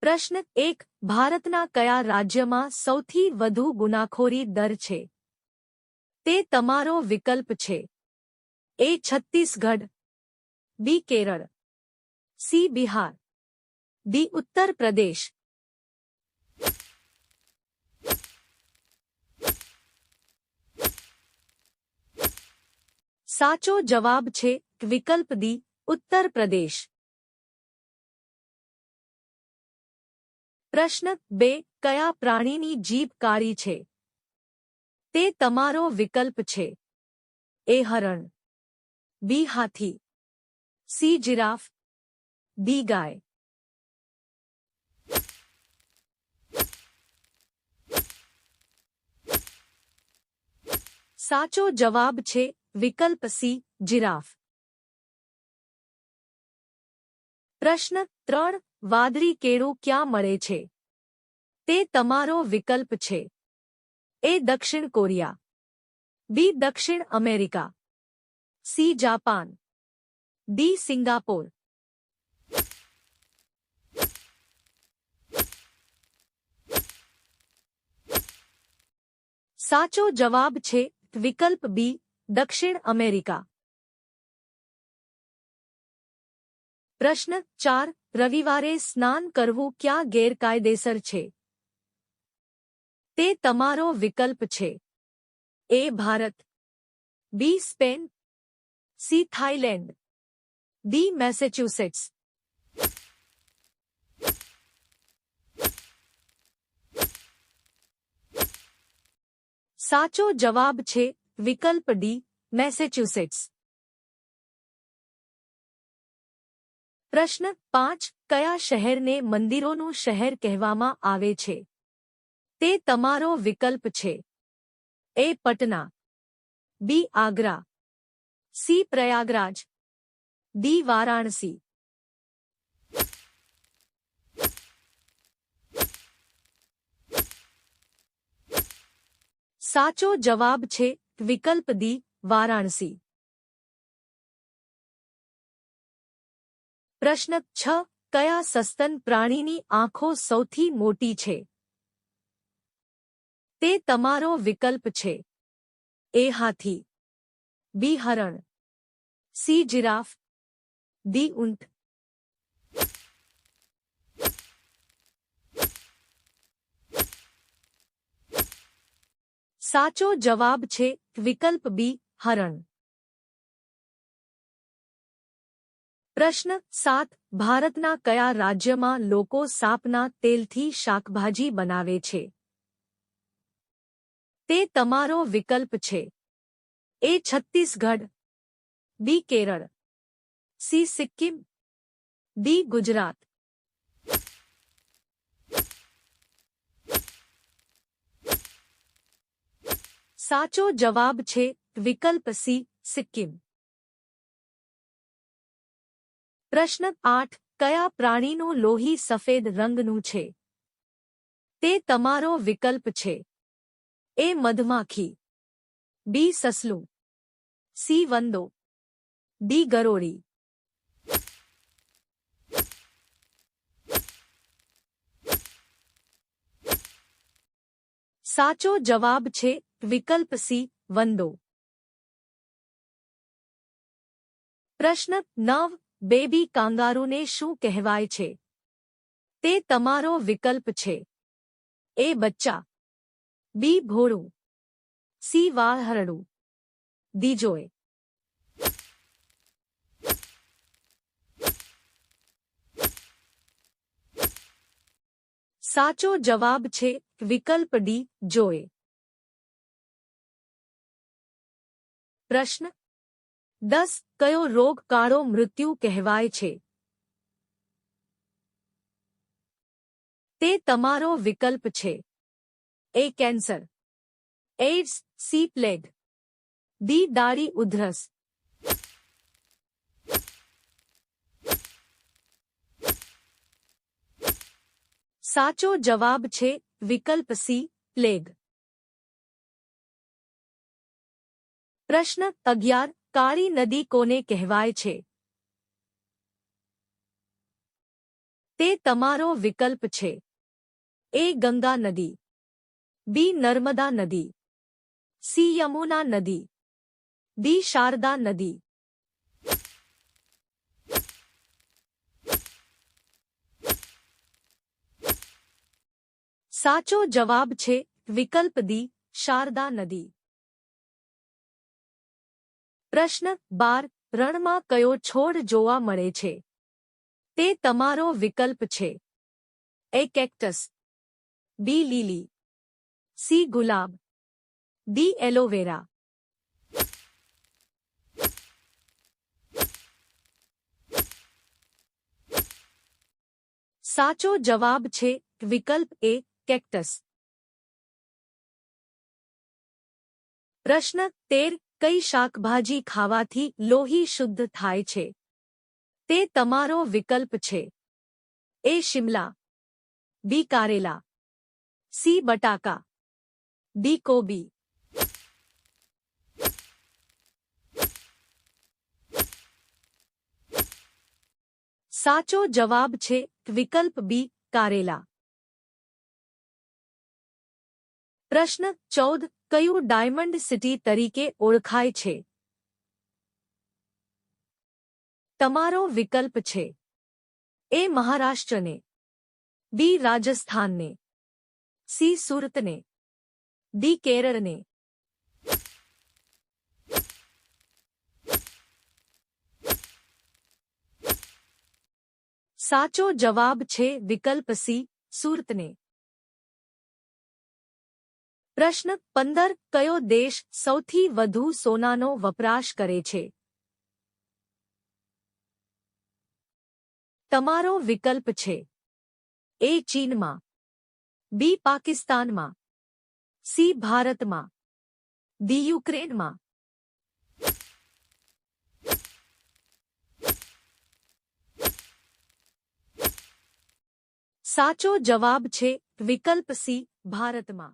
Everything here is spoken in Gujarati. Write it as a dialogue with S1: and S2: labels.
S1: પ્રશ્ન 1. ભારતના કયા રાજ્યમાં સૌથી વધુ ગુનાખોરી દર છે? તે તમારો વિકલ્પ છે. એ. છત્તીસગઢ, બી. કેરળ, સી. બિહાર, ડી. ઉત્તર પ્રદેશ. સાચો જવાબ છે વિકલ્પ ડી, ઉત્તર પ્રદેશ. પ્રશ્ન 2. કયા પ્રાણીની જીભ કાળી છે? તે તમારો વિકલ્પ છે. એ. હરણ, બી. હાથી, સી. Giraffe, D. ગાય. સાચો જવાબ છે વિકલ્પ સી, જિરાફ. પ્રશ્ન 3. વાદળી કેળું ક્યાં મળે છે? તે તમારો વિકલ્પ છે. એ. દક્ષિણ કોરિયા, બી. દક્ષિણ America, C. Japan, D. Singapore. સાચો જવાબ છે વિકલ્પ બી, દક્ષિણ અમેરિકા. પ્રશ્ન 4. રવિવારે સ્નાન કરવું ક્યાં ગેરકાયદેસર છે? તે તમારો વિકલ્પ છે. A. Bharat, B. Spain, C. Thailand, D. Massachusetts. સાચો જવાબ છે વિકલ્પ ડી, મેસેચ્યુસેટ્સ. પ્રશ્ન 5. કયા શહેરને મંદિરોનું શહેર કહેવામાં આવે છે? તે તમારો વિકલ્પ છે. એ. પટના, બી. આગ્રા, સી. પ્રયાગરાજ, ડી. વારાણસી. સાચો જવાબ છે વિકલ્પ ડી, વારાણસી. પ્રશ્ન 6. કયા સસ્તન પ્રાણીની આંખો સૌથી મોટી છે? તે તમારો વિકલ્પ છે. એ. હાથી, બી. હરણ, સી. Giraffe, D. ઊંટ. સાચો જવાબ છે વિકલ્પ બી, હરણ. પ્રશ્ન 7. ભારતના કયા રાજ્યમાં લોકો સાપના તેલથી શાકભાજી બનાવે છે? તે તમારો વિકલ્પ છે. એ. છત્તીસગઢ, બી. કેરળ, સી. સિક્કિમ, ડી. ગુજરાત. સાચો જવાબ છે વિકલ્પ સી, સિક્કિમ. પ્રશ્ન 8. કયા પ્રાણીનું લોહી સફેદ રંગનું છે? તે તમારો વિકલ્પ છે. એ. મધમાખી, બી. સસલું, સી. વંદો, ડી. ગરોળી. સાચો જવાબ છે વિકલ્પ સી, વંદો. પ્રશ્ન 9. બેબી કાંગારૂને શું કહેવાય છે? તે તમારો વિકલ્પ છે. એ. બચ્ચા, બી. ભોળું, સી. વાળહરડું, ડી. જોય. સાચો જવાબ છે વિકલ્પ ડી, જોય. પ્રશ્ન 10. કયો રોગ કાળો મૃત્યુ કહેવાય છે? તે તમારો વિકલ્પ છે. A. Cancer, AIDS, C. Plague, D. દાઢી ઉધરસ. સાચો જવાબ છે વિકલ્પ સી, પ્લેગ. પ્રશ્ન 11. કાળી નદી કોને કહેવાય છે? તે તે તમારો વિકલ્પ છે. એ ગંગા નદી, બી નર્મદા નદી, સી યમુના નદી, ડી શારદા નદી. સાચો જવાબ છે વિકલ્પ ડી, શારદા નદી. પ્રશ્ન 12. રણમાં કયો છોડ જોવા મળે છે? તે તમારો વિકલ્પ છે. એ કેક્ટસ, બી લીલી, સી ગુલાબ, ડી એલોવેરા. સાચો જવાબ છે વિકલ્પ એ, કેક્ટસ. પ્રશ્ન 13. કઈ શાકભાજી ખાવાથી લોહી શુદ્ધ થાય છે? તે તમારો વિકલ્પ છે. એ શિમલા, બી કારેલા, સી બટાકા, ડી કોબી. સાચો જવાબ છે વિકલ્પ બી, કારેલા. પ્રશ્ન 14. કયું ડાયમંડ સિટી તરીકે ઓળખાય છે? તમારો વિકલ્પ છે. એ મહારાષ્ટ્રને, બી રાજસ્થાનને, સી સુરતને, ડી કેરળને. સાચો જવાબ છે વિકલ્પ સી, સુરતને. પ્રશ્ન 15. કયો દેશ સૌથી વધુ સોનાનો વપરાશ કરે છે? તમારો વિકલ્પ છે. એ ચીનમાં, બી પાકિસ્તાનમાં, સી ભારતમાં, ડી યુક્રેનમાં. સાચો જવાબ છે વિકલ્પ સી, ભારતમાં.